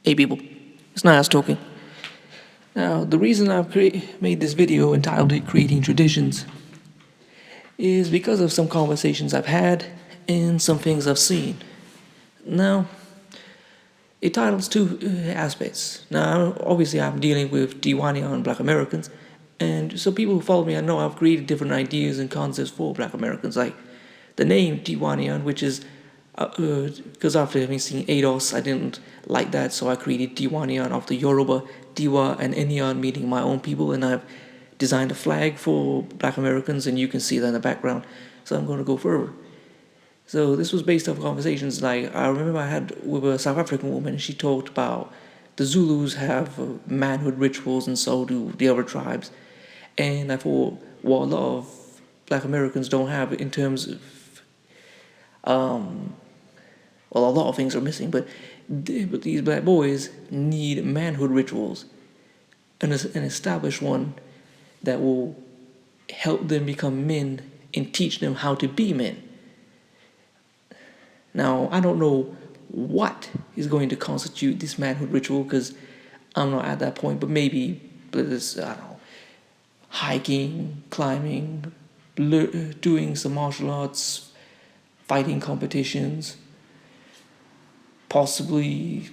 Hey people, it's Nias talking. Now, the reason I've made this video entitled Creating Traditions is because of some conversations I've had and some things I've seen. Now, it titles two aspects. Now, obviously I'm dealing with Tiwaniyans, Black Americans, and so people who follow me, I know I've created different ideas and concepts for Black Americans, like the name Tiwanian, which is because after having seen ADOS, I didn't like that, so I created Tiwanian after Yoruba, Tiwa, and Enyan, meaning my own people, and I've designed a flag for Black Americans, and you can see that in the background. So I'm going to go further. So this was based off conversations like I remember I had with a South African woman, and she talked about the Zulus have manhood rituals, and so do the other tribes. And I thought, well, a lot of Black Americans don't have in terms of well, a lot of things are missing, but these black boys need manhood rituals, and an established one that will help them become men and teach them how to be men. Now, I don't know what is going to constitute this manhood ritual because I'm not at that point, but maybe there's, I don't know, hiking, climbing, doing some martial arts, fighting competitions, possibly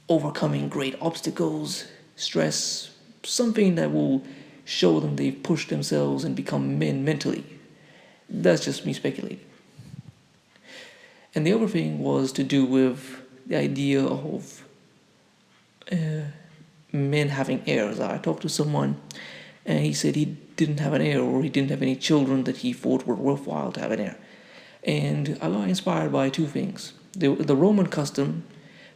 overcoming great obstacles, stress, something that will show them they've pushed themselves and become men mentally. That's just me speculating. And the other thing was to do with the idea of men having heirs. I talked to someone and he said he didn't have an heir, or he didn't have any children that he thought were worthwhile to have an heir. And I got inspired by two things. The Roman custom,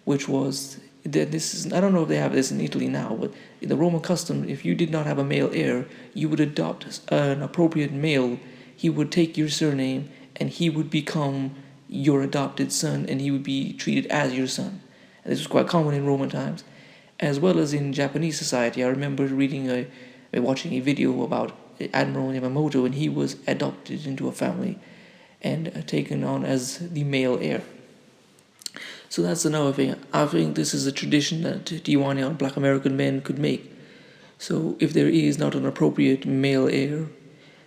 which was that this is, I don't know if they have this in Italy now, but in the Roman custom, if you did not have a male heir, you would adopt an appropriate male. He would take your surname and he would become your adopted son, and he would be treated as your son. And this was quite common in Roman times, as well as in Japanese society. I remember watching a video about Admiral Yamamoto, and he was adopted into a family and taken on as the male heir. So that's another thing. I think this is a tradition that Tiwanian Black American men could make. So if there is not an appropriate male heir,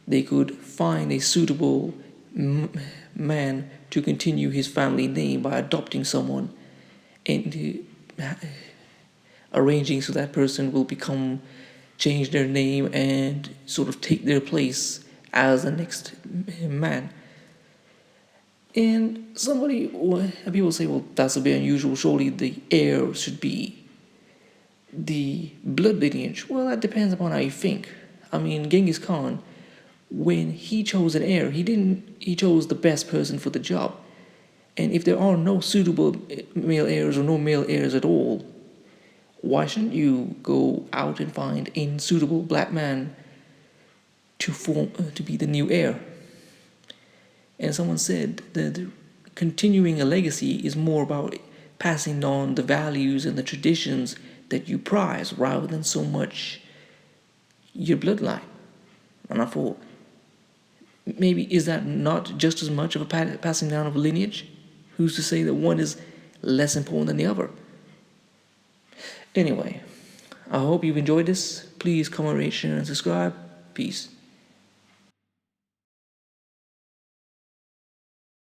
they could find a suitable man to continue his family name by adopting someone and arranging so that person will change their name and sort of take their place as the next man. And people say, well, that's a bit unusual. Surely the heir should be the blood lineage. Well, that depends upon how you think. I mean, Genghis Khan, when he chose an heir, he chose the best person for the job. And if there are no suitable male heirs or no male heirs at all, why shouldn't you go out and find a suitable black man to be the new heir? And someone said that continuing a legacy is more about passing on the values and the traditions that you prize rather than so much your bloodline. And I thought, maybe is that not just as much of a passing down of a lineage? Who's to say that one is less important than the other? Anyway, I hope you've enjoyed this. Please comment, rate, share, and subscribe. Peace.